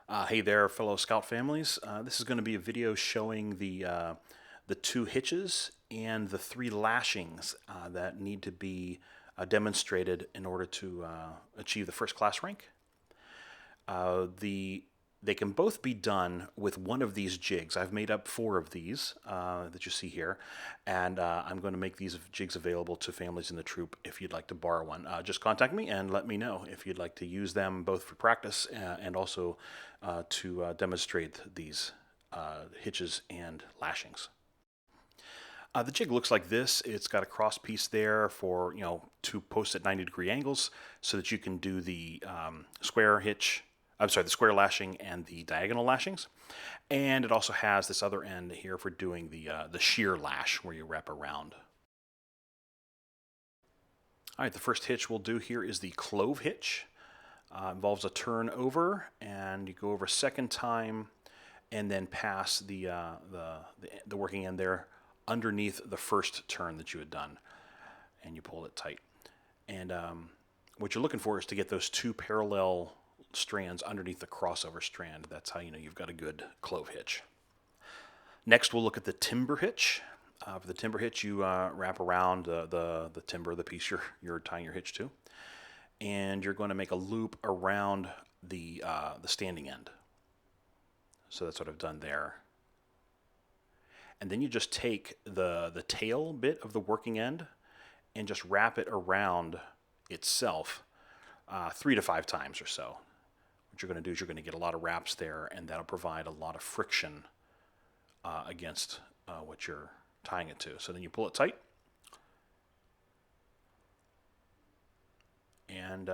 Hey there, fellow Scout families. This is going to be a video showing the two hitches and the three lashings that need to be demonstrated in order to achieve the first class rank. They can both be done with one of these jigs. I've made up 4 of these that you see here, and I'm going to make these jigs available to families in the troop if you'd like to borrow one. Just contact me and let me know if you'd like to use them both for practice and also to demonstrate these hitches and lashings. The jig looks like this. It's got a cross piece there for, two posts at 90-degree angles so that you can do the square hitch, the square lashing and the diagonal lashings. And it also has this other end here for doing the shear lash where you wrap around. All right, the first hitch we'll do here is the Clove Hitch. Involves a turn over, and you go over a second time and then pass the working end there underneath the first turn that you had done, and you pull it tight. And what you're looking for is to get those 2 parallel strands underneath the crossover strand. That's how you know you've got a good clove hitch. Next, we'll look at the timber hitch. For the timber hitch, you wrap around the timber, the piece you're tying your hitch to, and you're going to make a loop around the standing end. So that's what I've done there. And then you just take the tail bit of the working end and just wrap it around itself 3 to 5 times or so. What you're going to do is you're going to get a lot of wraps there, and that'll provide a lot of friction against what you're tying it to. So then you pull it tight, and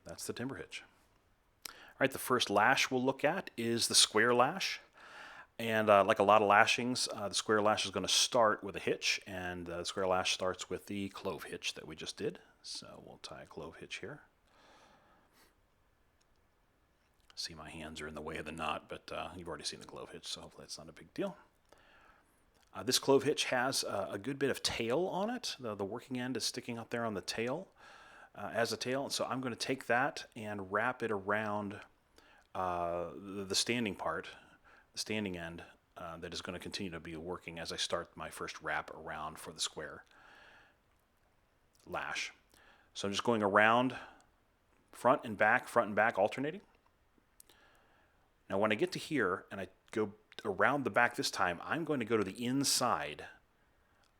that's the timber hitch. All right, the first lash we'll look at is the square lash. And like a lot of lashings, the square lash is going to start with a hitch, and the square lash starts with the clove hitch that we just did. So we'll tie a clove hitch here. See, my hands are in the way of the knot, but you've already seen the clove hitch, so hopefully it's not a big deal. This clove hitch has a good bit of tail on it. The working end is sticking up there on the tail as a tail, and so I'm going to take that and wrap it around the standing part, the standing end that is going to continue to be working as I start my first wrap around for the square lash. So I'm just going around front and back alternating. Now when I get to here and I go around the back this time, I'm going to go to the inside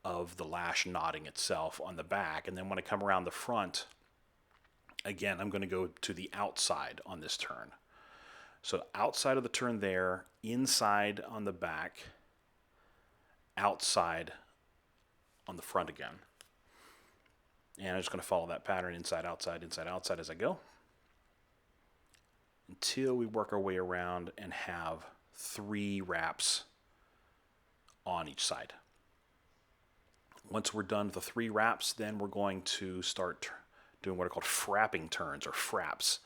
of the lash knotting itself on the back, and then when I come around the front, again, I'm going to go to the outside on this turn. So outside of the turn there, inside on the back, outside on the front again. And I'm just going to follow that pattern inside, outside as I go, until we work our way around and have 3 wraps on each side. Once we're done with the 3 wraps, then we're going to start doing what are called frapping turns, or fraps,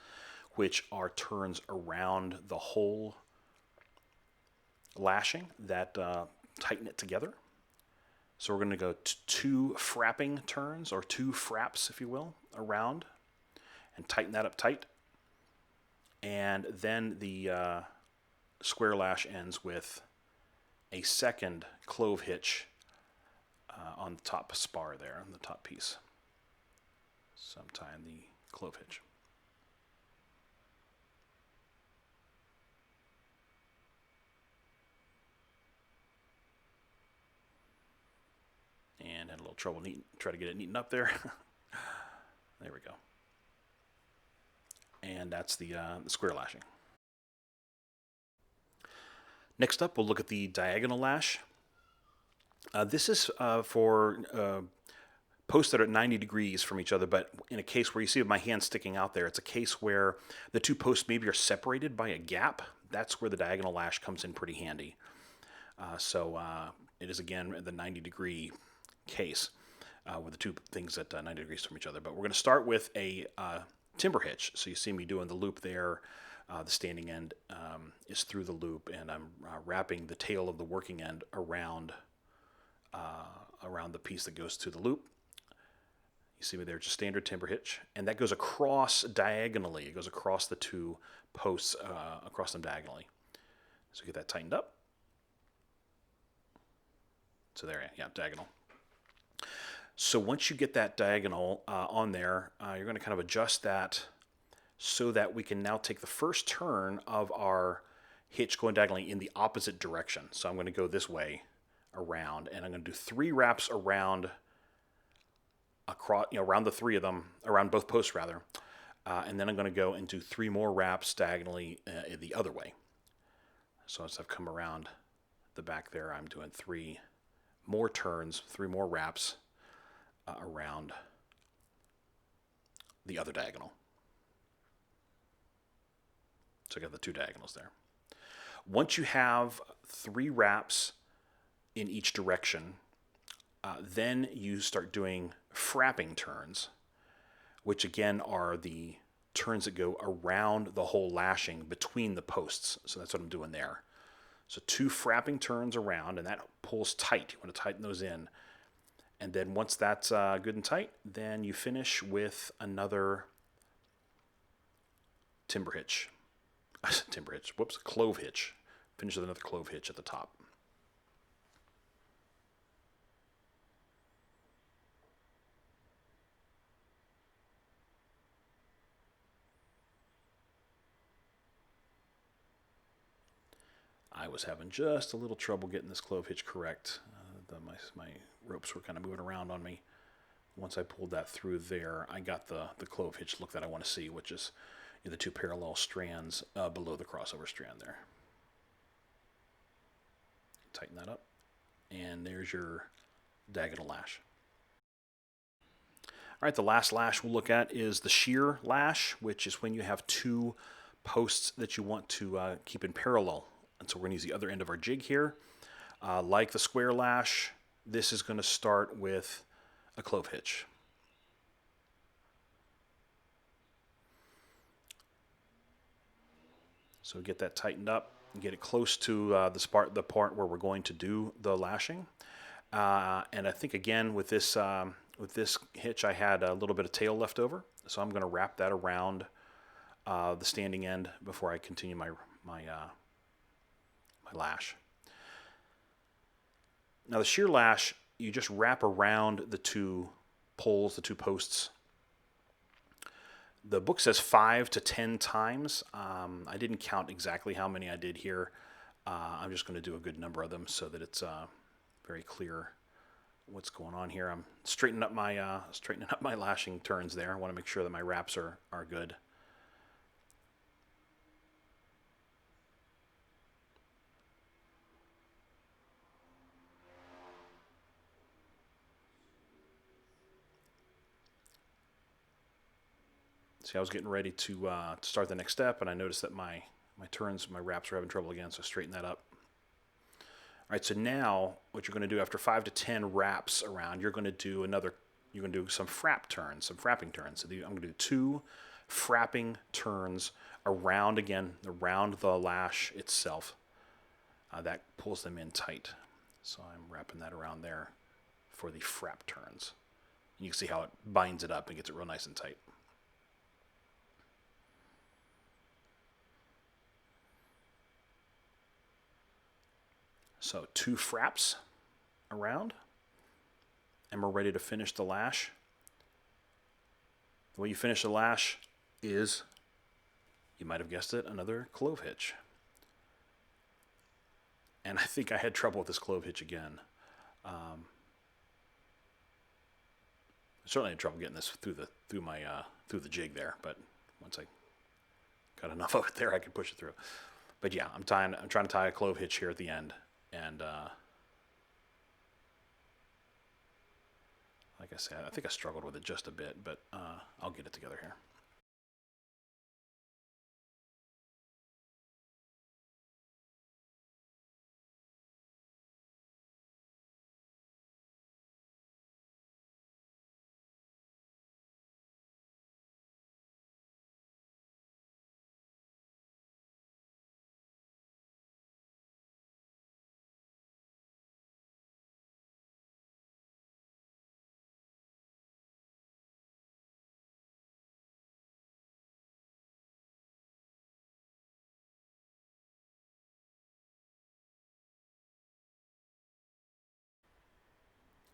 which are turns around the whole lashing that tighten it together. So we're going to go to 2 frapping turns, or 2 fraps, if you will, around, and tighten that up tight. And then the square lash ends with a second clove hitch on the top spar there, on the top piece. So I'm tying the clove hitch. And had a little trouble try to get it neatened up there. There we go. And that's the square lashing. Next up, we'll look at the diagonal lash. This is for posts that are at 90 degrees from each other, but in a case where you see my hand sticking out there, it's a case where the 2 posts maybe are separated by a gap. That's where the diagonal lash comes in pretty handy. So it is, again, the 90-degree case with the 2 things at 90 degrees from each other. But we're going to start with a timber hitch. So you see me doing the loop there. The standing end is through the loop, and I'm wrapping the tail of the working end around the piece that goes to the loop. You see me there, just standard timber hitch, and that goes across diagonally. It goes across the two posts, across them diagonally. So get that tightened up. So there, yeah, diagonal. So once you get that diagonal on there, you're going to kind of adjust that so that we can now take the first turn of our hitch going diagonally in the opposite direction. So I'm going to go this way around, and I'm going to do 3 wraps around across, around the 3 of them, around both posts rather, and then I'm going to go and do 3 more wraps diagonally the other way. So as I've come around the back there, I'm doing 3 more turns, 3 more wraps around the other diagonal. So I got the 2 diagonals there. Once you have 3 wraps in each direction, then you start doing frapping turns, which again are the turns that go around the whole lashing between the posts. So that's what I'm doing there. So 2 frapping turns around, and that pulls tight. You want to tighten those in. And then once that's good and tight, then you finish with another timber hitch. Timber hitch. Whoops, clove hitch. Finish with another clove hitch at the top. I was having just a little trouble getting this clove hitch correct. My ropes were kind of moving around on me. Once I pulled that through there, I got the clove hitch look that I want to see, which is the 2 parallel strands below the crossover strand there. Tighten that up, and there's your diagonal lash. All right, the last lash we'll look at is the shear lash, which is when you have 2 posts that you want to keep in parallel. And so we're going to use the other end of our jig here. Like the square lash, this is going to start with a clove hitch. So get that tightened up and get it close to the part where we're going to do the lashing. And I think again with this hitch, I had a little bit of tail left over, so I'm going to wrap that around the standing end before I continue my lash. Now the shear lash, you just wrap around the 2 poles, the 2 posts. The book says 5 to 10 times. I didn't count exactly how many I did here. I'm just going to do a good number of them so that it's very clear what's going on here. I'm straightening up my lashing turns there. I want to make sure that my wraps are good. See, I was getting ready to start the next step, and I noticed that my wraps were having trouble again, so I straightened that up. All right, so now what you're going to do after 5 to 10 wraps around, you're going to do some frapping turns. So I'm going to do 2 frapping turns around the lash itself. That pulls them in tight. So I'm wrapping that around there for the frap turns. And you can see how it binds it up and gets it real nice and tight. So 2 fraps around, and we're ready to finish the lash. The way you finish the lash is, you might have guessed it, another clove hitch. And I think I had trouble with this clove hitch again. I certainly had trouble getting this through the jig there, but once I got enough of it there, I could push it through. But yeah, I'm trying to tie a clove hitch here at the end. And like I said, I think I struggled with it just a bit, but I'll get it together here.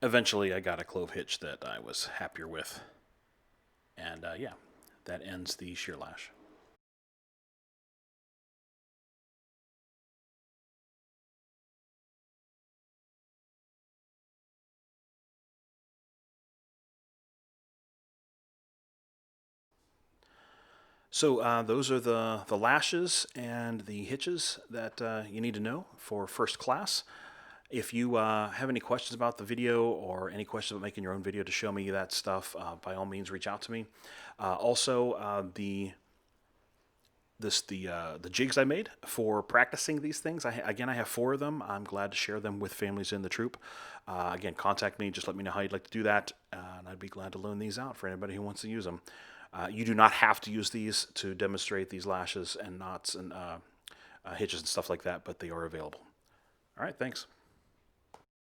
eventually I got a Clove Hitch that I was happier with. And yeah, that ends the shear lash. So those are the lashes and the hitches that you need to know for first class. If you have any questions about the video or any questions about making your own video to show me that stuff, by all means reach out to me. Also, the jigs I made for practicing these things. Again, I have 4 of them. I'm glad to share them with families in the troop. Again, contact me. Just let me know how you'd like to do that, and I'd be glad to loan these out for anybody who wants to use them. You do not have to use these to demonstrate these lashes and knots and hitches and stuff like that, but they are available. All right, thanks.